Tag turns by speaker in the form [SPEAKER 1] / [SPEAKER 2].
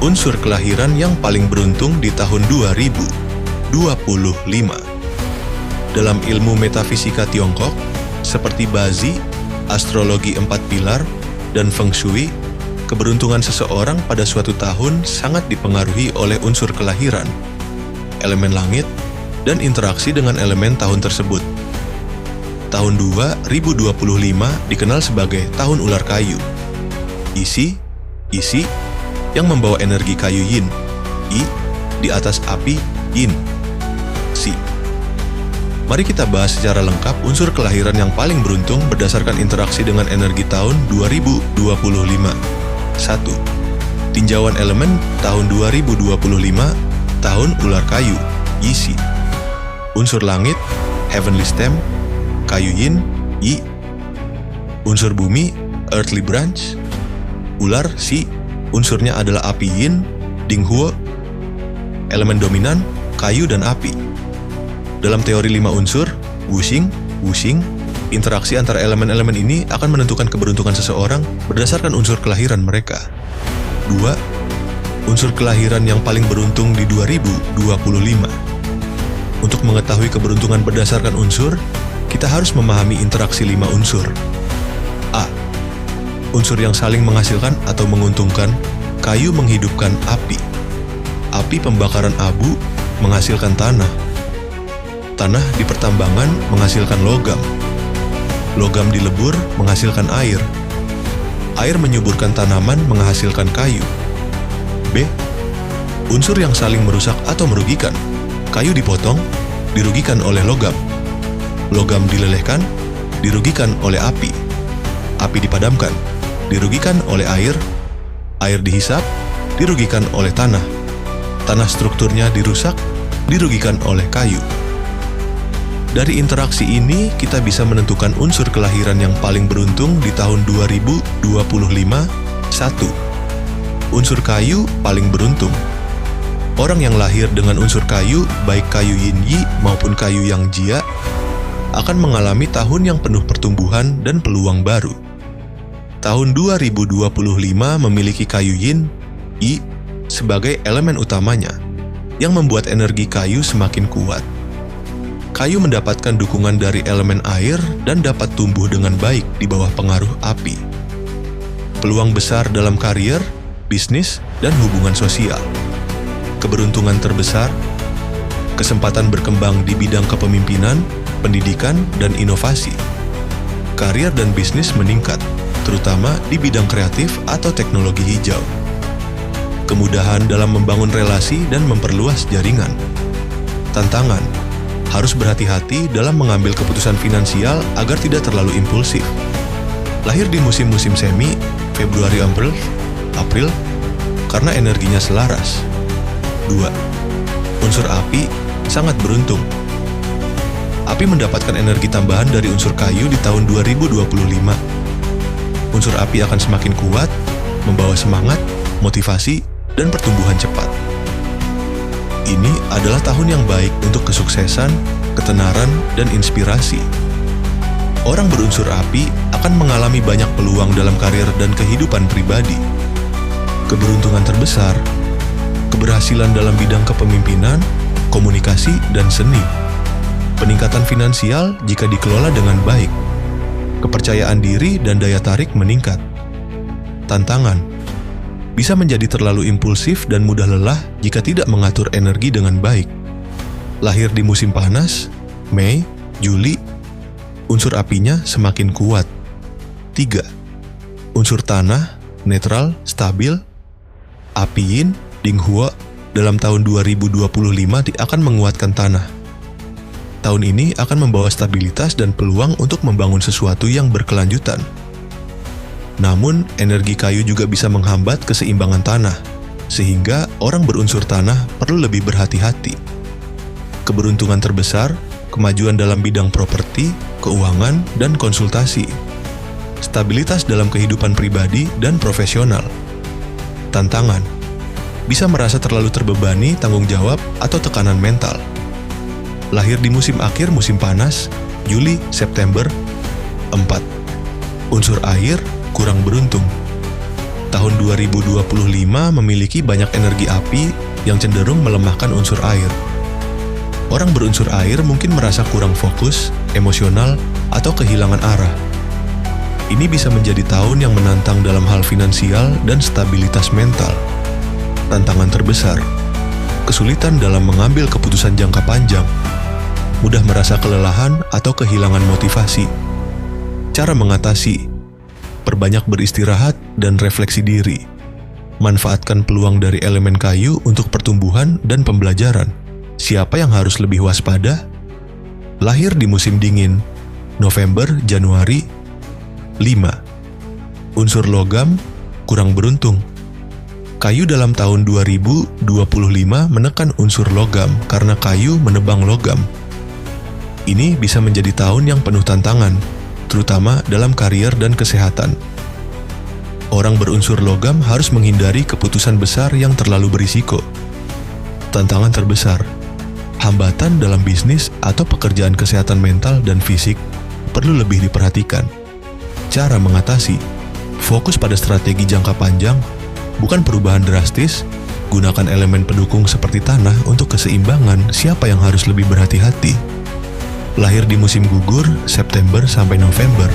[SPEAKER 1] unsur kelahiran yang paling beruntung di tahun 2025. Dalam ilmu metafisika Tiongkok, seperti Bazi, astrologi 4 pilar, dan Feng Shui, keberuntungan seseorang pada suatu tahun sangat dipengaruhi oleh unsur kelahiran, elemen langit, dan interaksi dengan elemen tahun tersebut. Tahun 2025 dikenal sebagai tahun ular kayu. Isi yang membawa energi kayu yin, I di atas api yin, Si. Mari kita bahas secara lengkap unsur kelahiran yang paling beruntung berdasarkan interaksi dengan energi tahun 2025. 1. Tinjauan elemen tahun 2025, tahun ular kayu, Yisi. Unsur langit, Heavenly Stem, kayu yin, Yi. Unsur bumi, Earthly Branch. Ular, Si. Unsurnya adalah api yin, Dinghuo. Elemen dominan, kayu dan api. Dalam teori 5 unsur, Wuxing, interaksi antara elemen-elemen ini akan menentukan keberuntungan seseorang berdasarkan unsur kelahiran mereka. 2. Unsur kelahiran yang paling beruntung di 2025. Untuk mengetahui keberuntungan berdasarkan unsur, kita harus memahami interaksi 5 unsur. A. Unsur yang saling menghasilkan atau menguntungkan, kayu menghidupkan api. Api pembakaran abu menghasilkan tanah. Tanah di pertambangan menghasilkan logam. Logam di lebur menghasilkan air. Air menyuburkan tanaman menghasilkan kayu. B. Unsur yang saling merusak atau merugikan. Kayu dipotong, dirugikan oleh logam. Logam dilelehkan, dirugikan oleh api. Api dipadamkan, dirugikan oleh air. Air dihisap, dirugikan oleh tanah. Tanah strukturnya dirusak, dirugikan oleh kayu. Dari interaksi ini, kita bisa menentukan unsur kelahiran yang paling beruntung di tahun 2025. 1. Unsur kayu paling beruntung. Orang yang lahir dengan unsur kayu, baik kayu yin yi maupun kayu yang jia, akan mengalami tahun yang penuh pertumbuhan dan peluang baru. Tahun 2025 memiliki kayu yin, yi, sebagai elemen utamanya, yang membuat energi kayu semakin kuat. Kayu mendapatkan dukungan dari elemen air dan dapat tumbuh dengan baik di bawah pengaruh api. Peluang besar dalam karier, bisnis, dan hubungan sosial. Keberuntungan terbesar, kesempatan berkembang di bidang kepemimpinan, pendidikan, dan inovasi. Karier dan bisnis meningkat, terutama di bidang kreatif atau teknologi hijau. Kemudahan dalam membangun relasi dan memperluas jaringan. Tantangan, harus berhati-hati dalam mengambil keputusan finansial agar tidak terlalu impulsif. Lahir di musim-musim semi, Februari-April, karena energinya selaras. 2. Unsur api sangat beruntung. Api mendapatkan energi tambahan dari unsur kayu di tahun 2025. Unsur api akan semakin kuat, membawa semangat, motivasi, dan pertumbuhan cepat. Ini adalah tahun yang baik untuk kesuksesan, ketenaran, dan inspirasi. Orang berunsur api akan mengalami banyak peluang dalam karir dan kehidupan pribadi. Keberuntungan terbesar, keberhasilan dalam bidang kepemimpinan, komunikasi, dan seni. Peningkatan finansial jika dikelola dengan baik. Kepercayaan diri dan daya tarik meningkat. Tantangan, bisa menjadi terlalu impulsif dan mudah lelah jika tidak mengatur energi dengan baik. Lahir di musim panas, Mei, Juli, unsur apinya semakin kuat. 3. Unsur tanah, netral, stabil. Api yin, Dinghuo, dalam tahun 2025 akan menguatkan tanah. Tahun ini akan membawa stabilitas dan peluang untuk membangun sesuatu yang berkelanjutan. Namun, energi kayu juga bisa menghambat keseimbangan tanah, sehingga orang berunsur tanah perlu lebih berhati-hati. Keberuntungan terbesar, kemajuan dalam bidang properti, keuangan, dan konsultasi. Stabilitas dalam kehidupan pribadi dan profesional. Tantangan, bisa merasa terlalu terbebani tanggung jawab atau tekanan mental. Lahir di musim akhir musim panas, Juli, September. 4. Unsur air kurang beruntung. tahun 2025 memiliki banyak energi api yang cenderung melemahkan unsur air. Orang berunsur air mungkin merasa kurang fokus, emosional, atau kehilangan arah. Ini bisa menjadi tahun yang menantang dalam hal finansial dan stabilitas mental. Tantangan terbesar, kesulitan dalam mengambil keputusan jangka panjang, mudah merasa kelelahan atau kehilangan motivasi. Cara mengatasi, perbanyak beristirahat dan refleksi diri. Manfaatkan peluang dari elemen kayu untuk pertumbuhan dan pembelajaran. Siapa yang harus lebih waspada? Lahir di musim dingin, November, Januari. 5. Unsur logam, kurang beruntung. Kayu dalam tahun 2025 menekan unsur logam karena kayu menebang logam. Ini bisa menjadi tahun yang penuh tantangan, terutama dalam karier dan kesehatan. Orang berunsur logam harus menghindari keputusan besar yang terlalu berisiko. Tantangan terbesar, hambatan dalam bisnis atau pekerjaan kesehatan mental dan fisik perlu lebih diperhatikan. Cara mengatasi, fokus pada strategi jangka panjang, bukan perubahan drastis. Gunakan elemen pendukung seperti tanah untuk keseimbangan siapa yang harus lebih berhati-hati. Lahir di musim gugur, September sampai November.